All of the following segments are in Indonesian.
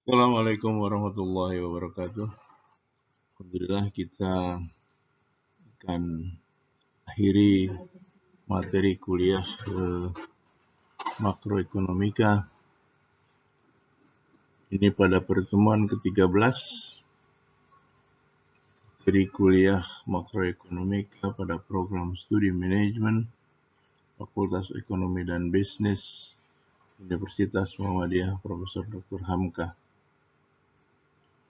Assalamualaikum warahmatullahi wabarakatuh. Alhamdulillah kita akan akhiri materi kuliah makroekonomika ini pada pertemuan ke-13 dari kuliah makroekonomika pada program studi manajemen Fakultas Ekonomi dan Bisnis Universitas Muhammadiyah Profesor Dr. Hamka.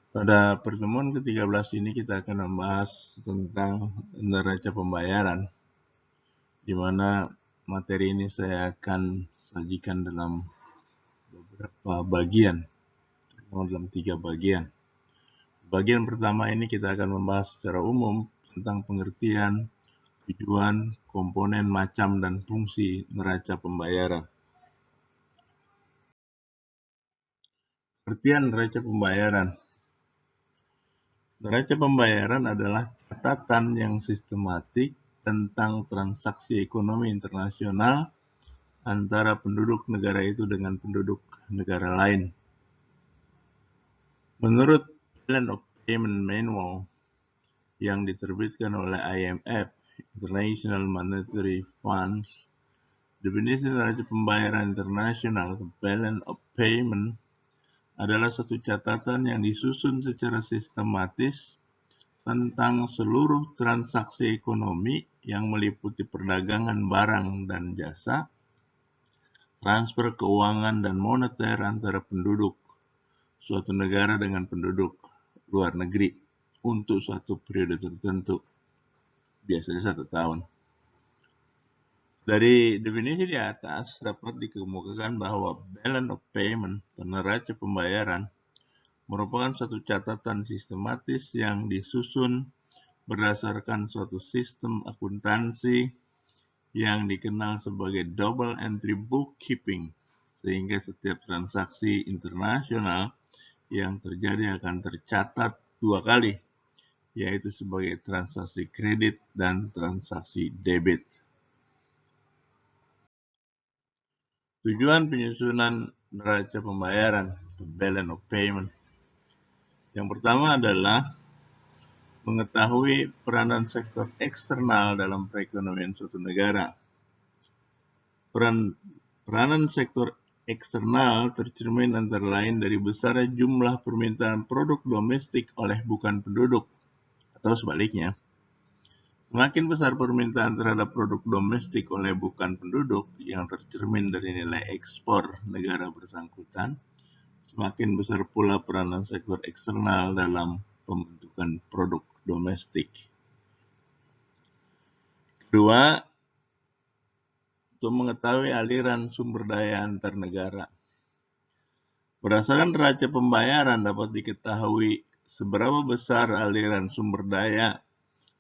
Pada pertemuan ke-13 ini kita akan membahas tentang neraca pembayaran, di mana materi ini saya akan sajikan dalam beberapa bagian, dalam 3 bagian. Bagian pertama ini kita akan membahas secara umum tentang pengertian, tujuan, komponen, macam, dan fungsi neraca pembayaran. Pengertian neraca pembayaran. Neraca pembayaran adalah catatan yang sistematik tentang transaksi ekonomi internasional antara penduduk negara itu dengan penduduk negara lain. Menurut Balance of Payment Manual yang diterbitkan oleh IMF, International Monetary Funds, definisi neraca pembayaran internasional Balance of Payment adalah suatu catatan yang disusun secara sistematis tentang seluruh transaksi ekonomi yang meliputi perdagangan barang dan jasa, transfer keuangan dan moneter antara penduduk suatu negara dengan penduduk luar negeri untuk suatu periode tertentu, biasanya 1 tahun. Dari definisi di atas dapat dikemukakan bahwa balance of payment atau neraca pembayaran merupakan suatu catatan sistematis yang disusun berdasarkan suatu sistem akuntansi yang dikenal sebagai double entry bookkeeping, sehingga setiap transaksi internasional yang terjadi akan tercatat 2 kali, yaitu sebagai transaksi kredit dan transaksi debit. Tujuan penyusunan neraca pembayaran atau balance of payment. Yang pertama adalah mengetahui peranan sektor eksternal dalam perekonomian suatu negara. Peranan sektor eksternal tercermin antara lain dari besarnya jumlah permintaan produk domestik oleh bukan penduduk, atau sebaliknya. Semakin besar permintaan terhadap produk domestik oleh bukan penduduk yang tercermin dari nilai ekspor negara bersangkutan, semakin besar pula peranan sektor eksternal dalam pembentukan produk domestik. Kedua, untuk mengetahui aliran sumber daya antar negara. Berdasarkan neraca pembayaran dapat diketahui seberapa besar aliran sumber daya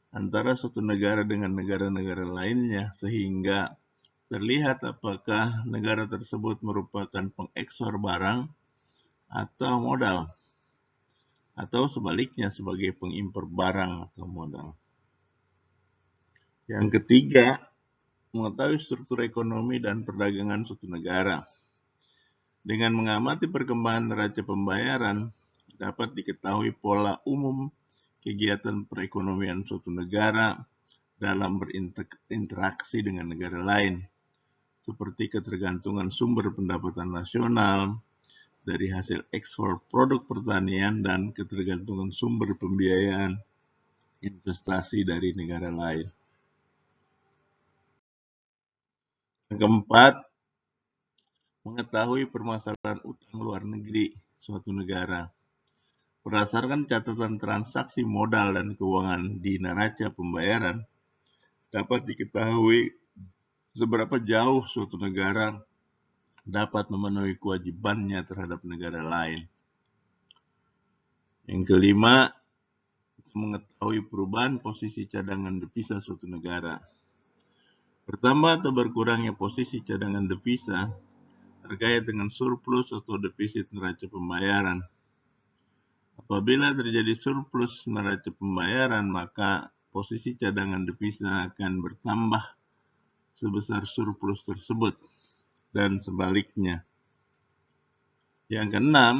antara suatu negara dengan negara-negara lainnya, sehingga terlihat apakah negara tersebut merupakan pengekspor barang atau modal, atau sebaliknya sebagai pengimpor barang atau modal. Yang ketiga, mengetahui struktur ekonomi dan perdagangan suatu negara. Dengan mengamati perkembangan neraca pembayaran, dapat diketahui pola umum kegiatan perekonomian suatu negara dalam berinteraksi dengan negara lain, seperti ketergantungan sumber pendapatan nasional dari hasil ekspor produk pertanian dan ketergantungan sumber pembiayaan investasi dari negara lain. Yang keempat, mengetahui permasalahan utang luar negeri suatu negara. Berdasarkan catatan transaksi modal dan keuangan di neraca pembayaran, dapat diketahui seberapa jauh suatu negara dapat memenuhi kewajibannya terhadap negara lain. Yang kelima, mengetahui perubahan posisi cadangan devisa suatu negara. Bertambah atau berkurangnya posisi cadangan devisa terkait dengan surplus atau defisit neraca pembayaran. Apabila terjadi surplus neraca pembayaran, maka posisi cadangan devisa akan bertambah sebesar surplus tersebut, dan sebaliknya. Yang keenam,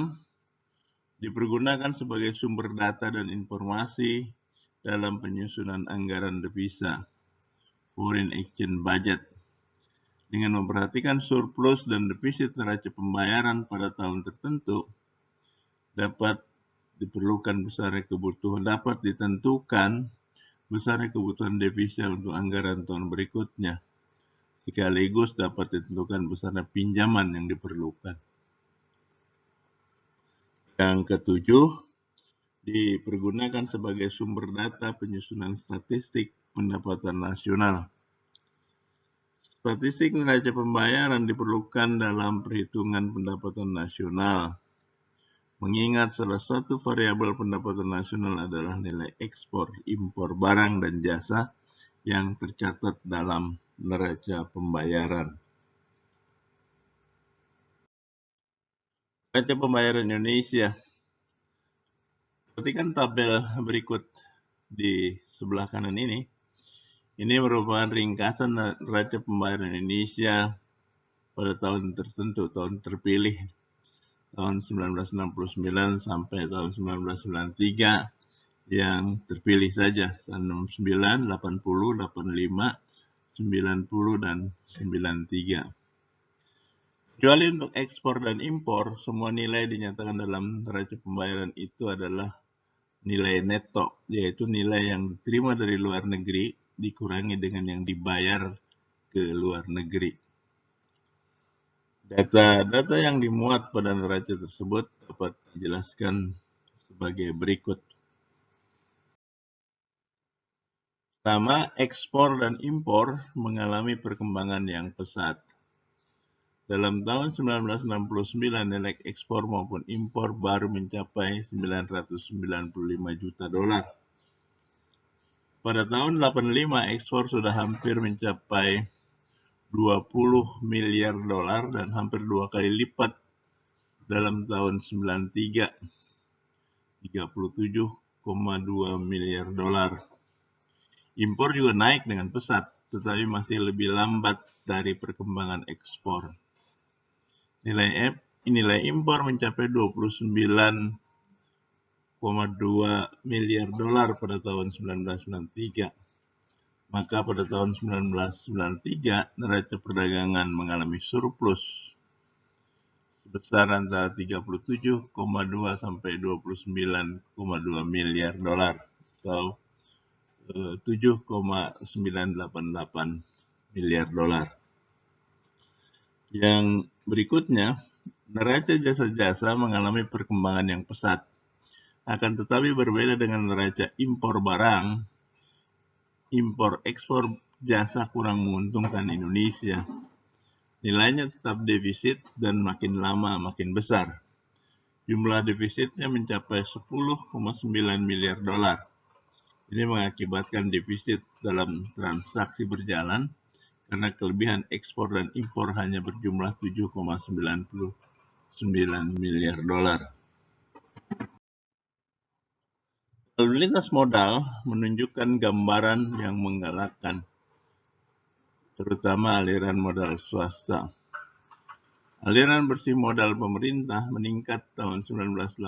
dipergunakan sebagai sumber data dan informasi dalam penyusunan anggaran devisa, foreign exchange budget. Dengan memperhatikan surplus dan defisit neraca pembayaran pada tahun tertentu, dapat ditentukan besarnya kebutuhan devisa untuk anggaran tahun berikutnya, sekaligus dapat ditentukan besarnya pinjaman yang diperlukan. Yang ketujuh, dipergunakan sebagai sumber data penyusunan statistik pendapatan nasional. Statistik neraca pembayaran diperlukan dalam perhitungan pendapatan nasional, mengingat salah satu variabel pendapatan nasional adalah nilai ekspor, impor barang dan jasa yang tercatat dalam neraca pembayaran. Neraca pembayaran Indonesia. Perhatikan tabel berikut di sebelah kanan ini. Ini merupakan ringkasan neraca pembayaran Indonesia pada tahun tertentu, tahun terpilih, tahun 1969 sampai tahun 1993 yang terpilih saja, 69, 80, 85, 90, dan 93. Kecuali untuk ekspor dan impor, semua nilai dinyatakan dalam neraca pembayaran itu adalah nilai neto, yaitu nilai yang diterima dari luar negeri dikurangi dengan yang dibayar ke luar negeri. Data-data yang dimuat pada neraca tersebut dapat dijelaskan sebagai berikut. Pertama, ekspor dan impor mengalami perkembangan yang pesat. Dalam tahun 1969, nilai ekspor maupun impor baru mencapai 995 juta dolar. Pada tahun 85, ekspor sudah hampir mencapai 20 miliar dolar dan hampir 2 kali lipat dalam tahun 93, 37,2 miliar dolar. Impor juga naik dengan pesat, tetapi masih lebih lambat dari perkembangan ekspor. Nilai impor mencapai 29,2 miliar dolar pada tahun 1993. Maka pada tahun 1993, neraca perdagangan mengalami surplus sebesar antara 37,2 sampai 29,2 miliar dolar atau 7,988 miliar dolar. Yang berikutnya, neraca jasa-jasa mengalami perkembangan yang pesat. Akan tetapi berbeda dengan neraca impor barang, impor ekspor jasa kurang menguntungkan Indonesia. Nilainya tetap defisit dan makin lama makin besar. Jumlah defisitnya mencapai 10,9 miliar dolar. Ini mengakibatkan defisit dalam transaksi berjalan karena kelebihan ekspor dan impor hanya berjumlah 7,99 miliar dolar. Lalu lintas modal menunjukkan gambaran yang menggalakkan, terutama aliran modal swasta. Aliran bersih modal pemerintah meningkat tahun 1985,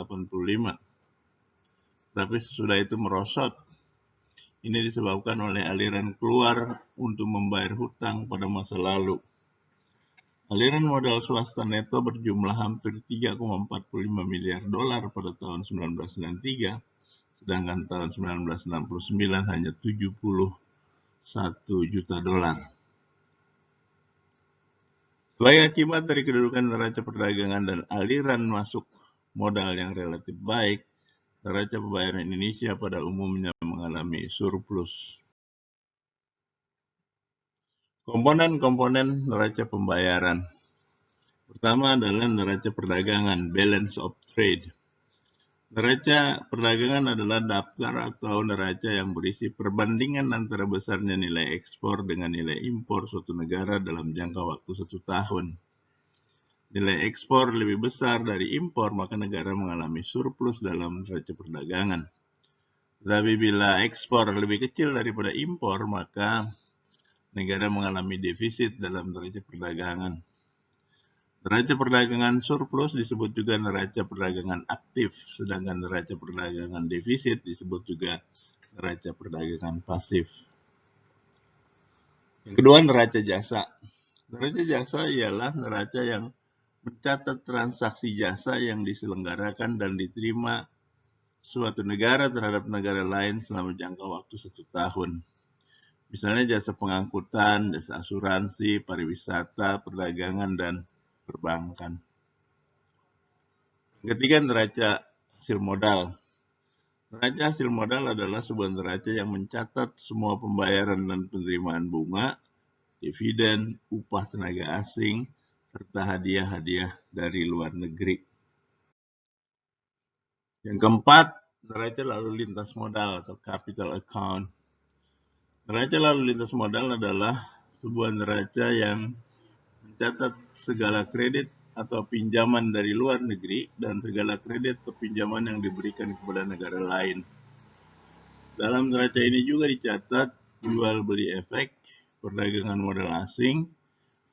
tapi sesudah itu merosot. Ini disebabkan oleh aliran keluar untuk membayar hutang pada masa lalu. Aliran modal swasta neto berjumlah hampir 3,45 miliar dolar pada tahun 1993, sedangkan tahun 1969 hanya 71 juta dolar. Sebagai akibat dari kedudukan neraca perdagangan dan aliran masuk modal yang relatif baik, neraca pembayaran Indonesia pada umumnya mengalami surplus. Komponen-komponen neraca pembayaran. Pertama adalah neraca perdagangan, balance of trade. Neraca perdagangan adalah daftar atau neraca yang berisi perbandingan antara besarnya nilai ekspor dengan nilai impor suatu negara dalam jangka waktu 1 tahun. Nilai ekspor lebih besar dari impor, maka negara mengalami surplus dalam neraca perdagangan. Tapi bila ekspor lebih kecil daripada impor, maka negara mengalami defisit dalam neraca perdagangan. Neraca perdagangan surplus disebut juga neraca perdagangan aktif, sedangkan neraca perdagangan defisit disebut juga neraca perdagangan pasif. Yang kedua, neraca jasa. Neraca jasa ialah neraca yang mencatat transaksi jasa yang diselenggarakan dan diterima suatu negara terhadap negara lain selama jangka waktu 1 tahun. Misalnya jasa pengangkutan, jasa asuransi, pariwisata, perdagangan, dan perbankan. Yang ketiga, neraca hasil modal. Neraca hasil modal adalah sebuah neraca yang mencatat semua pembayaran dan penerimaan bunga, dividen, upah tenaga asing, serta hadiah-hadiah dari luar negeri. Yang keempat, neraca lalu lintas modal atau capital account. Neraca lalu lintas modal adalah sebuah neraca yang mencatat segala kredit atau pinjaman dari luar negeri dan segala kredit atau pinjaman yang diberikan kepada negara lain. Dalam neraca ini juga dicatat jual beli efek, perdagangan modal asing,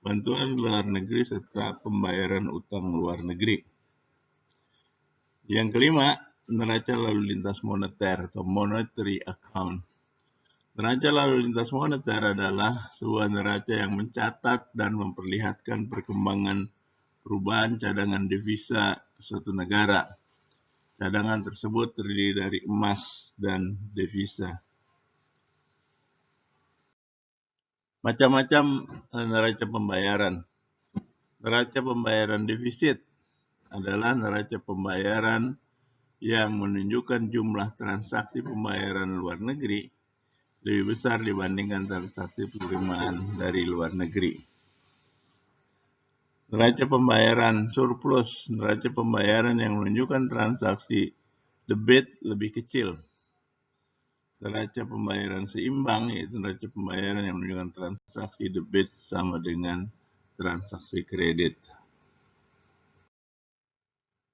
bantuan luar negeri, serta pembayaran utang luar negeri. Yang kelima, neraca lalu lintas moneter atau monetary account. Neraca lalu lintas moneter adalah sebuah neraca yang mencatat dan memperlihatkan perkembangan perubahan cadangan devisa suatu negara. Cadangan tersebut terdiri dari emas dan devisa. Macam-macam neraca pembayaran. Neraca pembayaran defisit adalah neraca pembayaran yang menunjukkan jumlah transaksi pembayaran luar negeri lebih besar dibandingkan transaksi penerimaan dari luar negeri. Neraca pembayaran surplus, neraca pembayaran yang menunjukkan transaksi debit lebih kecil. Neraca pembayaran seimbang, yaitu neraca pembayaran yang menunjukkan transaksi debit sama dengan transaksi kredit.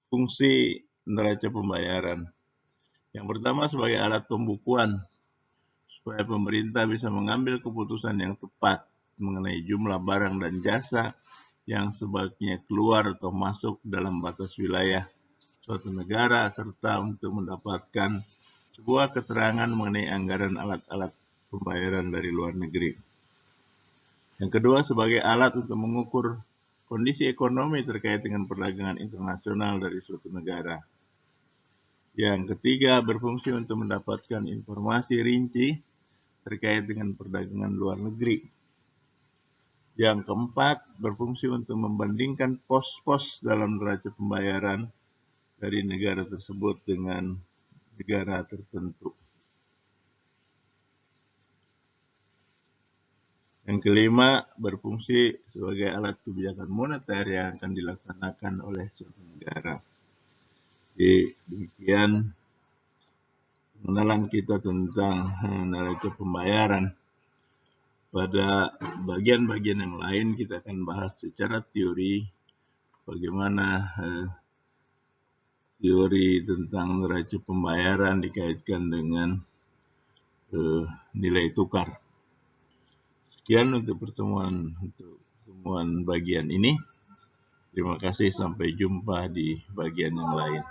Fungsi neraca pembayaran. Yang pertama, sebagai alat pembukuan, supaya pemerintah bisa mengambil keputusan yang tepat mengenai jumlah barang dan jasa yang sebaiknya keluar atau masuk dalam batas wilayah suatu negara, serta untuk mendapatkan sebuah keterangan mengenai anggaran alat-alat pembayaran dari luar negeri. Yang kedua, sebagai alat untuk mengukur kondisi ekonomi terkait dengan perdagangan internasional dari suatu negara. Yang ketiga, berfungsi untuk mendapatkan informasi rinci terkait dengan perdagangan luar negeri. Yang keempat, berfungsi untuk membandingkan pos-pos dalam neraca pembayaran dari negara tersebut dengan negara tertentu. Yang kelima, berfungsi sebagai alat kebijakan moneter yang akan dilaksanakan oleh suatu negara. Jadi demikian pengenalan kita tentang neraca pembayaran. Pada bagian-bagian yang lain kita akan bahas secara teori bagaimana teori tentang neraca pembayaran dikaitkan dengan nilai tukar. Sekian untuk pertemuan bagian ini. Terima kasih, sampai jumpa di bagian yang lain.